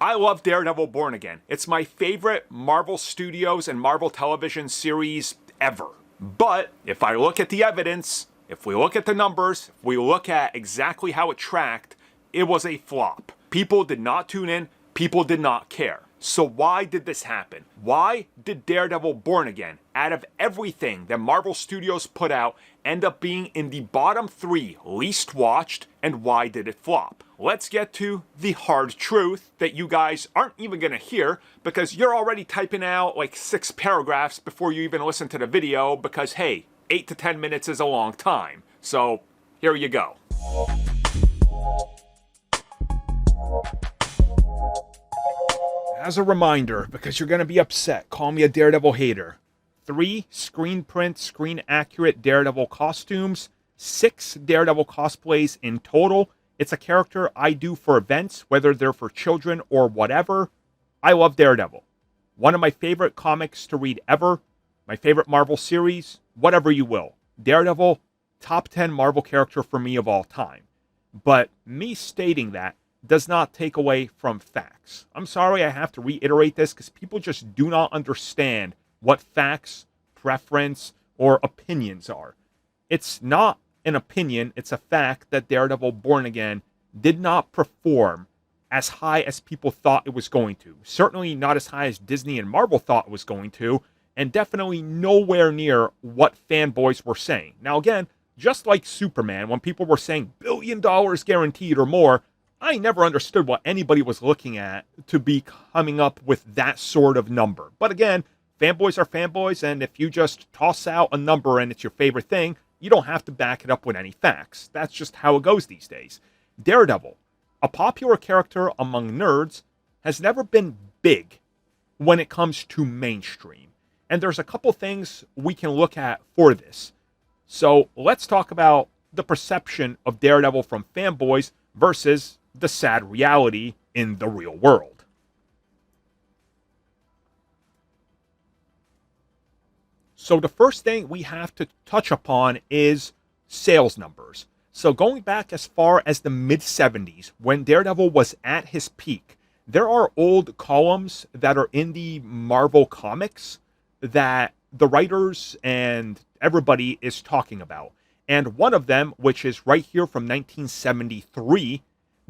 I love Daredevil Born Again. It's my favorite Marvel Studios and Marvel television series ever. But if I look at the evidence, if we look at the numbers, if we look at exactly how it tracked, it was a flop. People did not tune in, people did not care. So why did this happen? Why did Daredevil Born Again, out of everything that Marvel Studios put out, end up being in the bottom 3 least watched, and why did it flop? Let's get to the hard truth that you guys aren't even gonna hear because you're already typing out like 6 paragraphs before you even listen to the video because hey, 8 to 10 minutes is a long time. So here you go. As a reminder, because you're going to be upset, call me a Daredevil hater. 3 screen print, screen accurate Daredevil costumes, 6 Daredevil cosplays in total. It's a character I do for events, whether they're for children or whatever. I love Daredevil. One of my favorite comics to read ever. My favorite Marvel series, whatever you will. Daredevil, top 10 Marvel character for me of all time. But me stating that does not take away from facts. I'm sorry I have to reiterate this because people just do not understand what facts, preference, or opinions are. It's not an opinion, it's a fact that Daredevil Born Again did not perform as high as people thought it was going to. Certainly not as high as Disney and Marvel thought it was going to, and definitely nowhere near what fanboys were saying. Now again, just like Superman, when people were saying $1 billion guaranteed or more, I never understood what anybody was looking at to be coming up with that sort of number. But again, fanboys are fanboys, and if you just toss out a number and it's your favorite thing, you don't have to back it up with any facts. That's just how it goes these days. Daredevil, a popular character among nerds, has never been big when it comes to mainstream. And there's a couple things we can look at for this. So let's talk about the perception of Daredevil from fanboys versus the sad reality in the real world. So the first thing we have to touch upon is sales numbers. So going back as far as the mid-70s, when Daredevil was at his peak, there are old columns that are in the Marvel comics that the writers and everybody is talking about. And one of them, which is right here from 1973,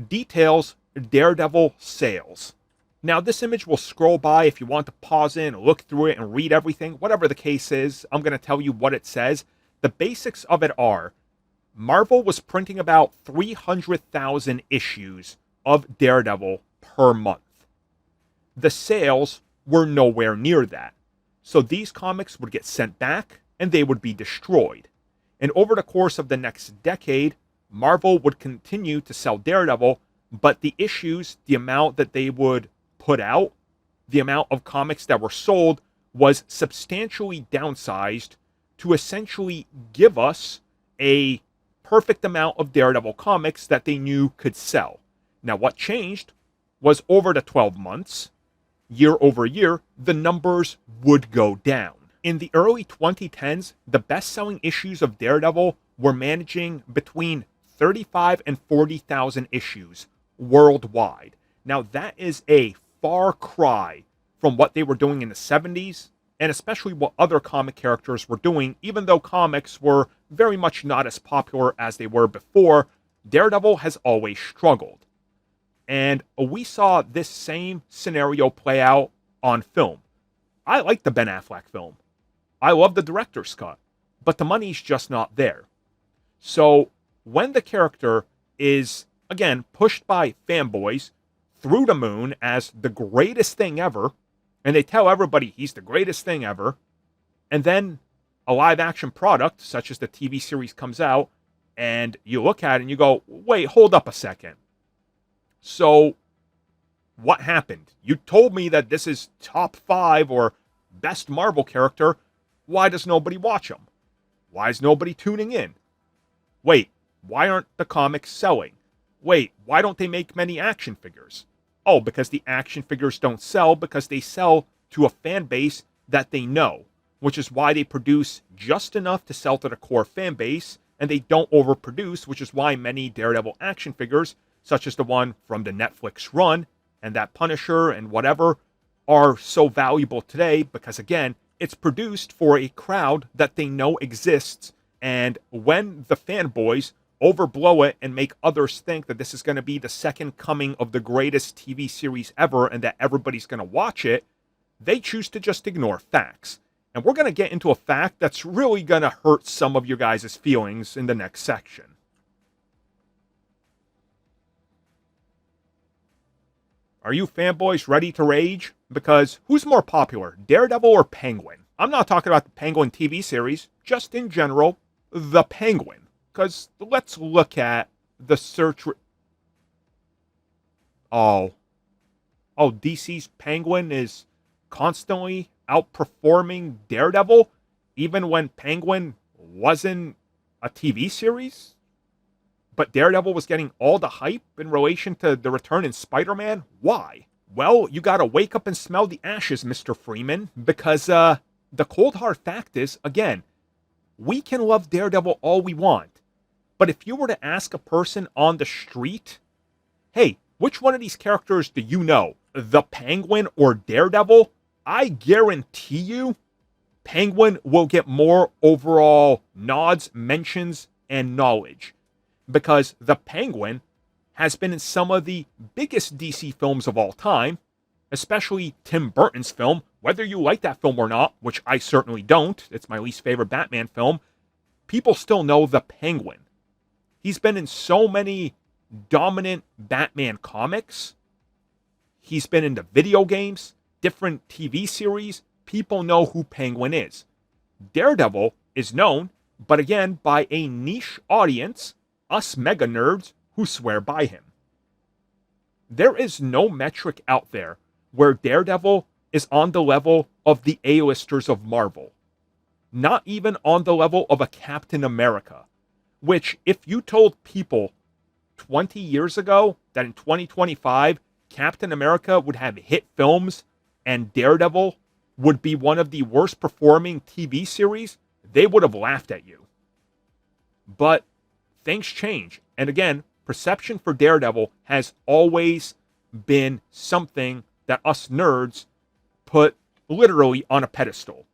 details Daredevil sales. Now, this image will scroll by if you want to pause in, look through it, and read everything. Whatever the case is, I'm going to tell you what it says. The basics of it are, Marvel was printing about 300,000 issues of Daredevil per month. The sales were nowhere near that. So these comics would get sent back, and they would be destroyed. And over the course of the next decade, Marvel would continue to sell Daredevil, but the issues, the amount that they would put out, the amount of comics that were sold was substantially downsized to essentially give us a perfect amount of Daredevil comics that they knew could sell. Now, what changed was over the 12 months, year over year, the numbers would go down. In the early 2010s, the best-selling issues of Daredevil were managing between 35 and 40,000 issues worldwide. Now, that is a far cry from what they were doing in the 70s, and especially what other comic characters were doing, even though comics were very much not as popular as they were before. Daredevil has always struggled. And we saw this same scenario play out on film. I like the Ben Affleck film. I love the director's cut, but the money's just not there. So when the character is, again, pushed by fanboys through the moon as the greatest thing ever, and they tell everybody he's the greatest thing ever, and then a live-action product, such as the TV series, comes out, and you look at it and you go, wait, hold up a second. So what happened? You told me that this is top 5 or best Marvel character. Why does nobody watch them? Why is nobody tuning in? Wait, why aren't the comics selling? Wait, why don't they make many action figures? Oh, because the action figures don't sell because they sell to a fan base that they know, which is why they produce just enough to sell to the core fan base, and they don't overproduce, which is why many Daredevil action figures, such as the one from the Netflix run, and that Punisher and whatever are so valuable today because, again, it's produced for a crowd that they know exists. And when the fanboys overblow it and make others think that this is going to be the second coming of the greatest TV series ever and that everybody's going to watch it, they choose to just ignore facts. And we're going to get into a fact that's really going to hurt some of you guys' feelings in the next section. Are you fanboys ready to rage? Because who's more popular, Daredevil or Penguin? I'm not talking about the Penguin TV series, just in general, the Penguin. Because let's look at the search. DC's Penguin is constantly outperforming Daredevil, even when Penguin wasn't a TV series? But Daredevil was getting all the hype in relation to the return in Spider-Man? Why? Well, you gotta wake up and smell the ashes, Mr. Freeman, because the cold hard fact is, again, we can love Daredevil all we want, but if you were to ask a person on the street, hey, which one of these characters do you know, the Penguin or Daredevil? I guarantee you, Penguin will get more overall nods, mentions, and knowledge. Because the Penguin has been in some of the biggest DC films of all time, especially Tim Burton's film, whether you like that film or not, which I certainly don't, it's my least favorite Batman film, people still know the Penguin. He's been in so many dominant Batman comics. He's been in the video games, different TV series. People know who Penguin is. Daredevil is known, but again, by a niche audience, us mega nerds who swear by him. There is no metric out there where Daredevil is on the level of the A-listers of Marvel. Not even on the level of a Captain America, which if you told people 20 years ago that in 2025 Captain America would have hit films and Daredevil would be one of the worst performing TV series, they would have laughed at you. But things change. And again, perception for Daredevil has always been something that us nerds put literally on a pedestal.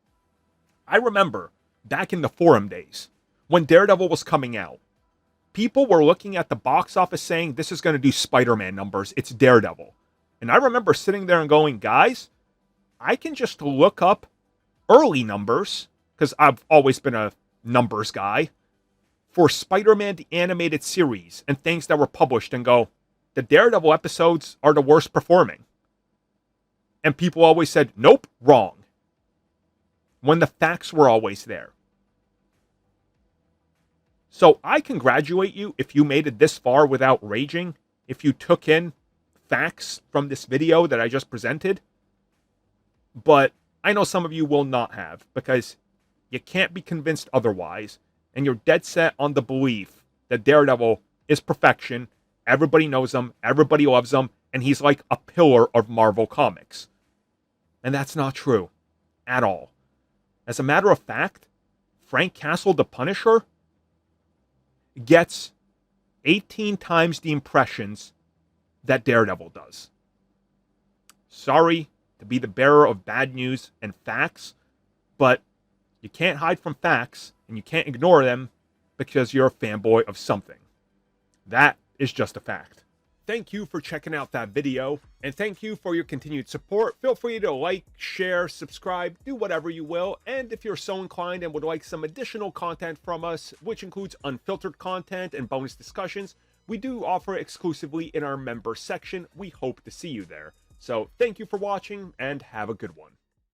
I remember back in the forum days when Daredevil was coming out, people were looking at the box office saying, this is going to do Spider-Man numbers. It's Daredevil. And I remember sitting there and going, guys, I can just look up early numbers, because I've always been a numbers guy, for Spider-Man the Animated Series and things that were published and go, the Daredevil episodes are the worst performing. And people always said, nope, wrong. When the facts were always there. So I congratulate you if you made it this far without raging, if you took in facts from this video that I just presented. But I know some of you will not have, because you can't be convinced otherwise. And you're dead set on the belief that Daredevil is perfection, everybody knows him, everybody loves him, and he's like a pillar of Marvel Comics. And that's not true. At all. As a matter of fact, Frank Castle, the Punisher, gets 18 times the impressions that Daredevil does. Sorry to be the bearer of bad news and facts, but you can't hide from facts, and you can't ignore them because you're a fanboy of something. That is just a fact. Thank you for checking out that video, and thank you for your continued support. Feel free to like, share, subscribe, do whatever you will, and if you're so inclined and would like some additional content from us, which includes unfiltered content and bonus discussions, we do offer exclusively in our member section. We hope to see you there. So thank you for watching, and have a good one.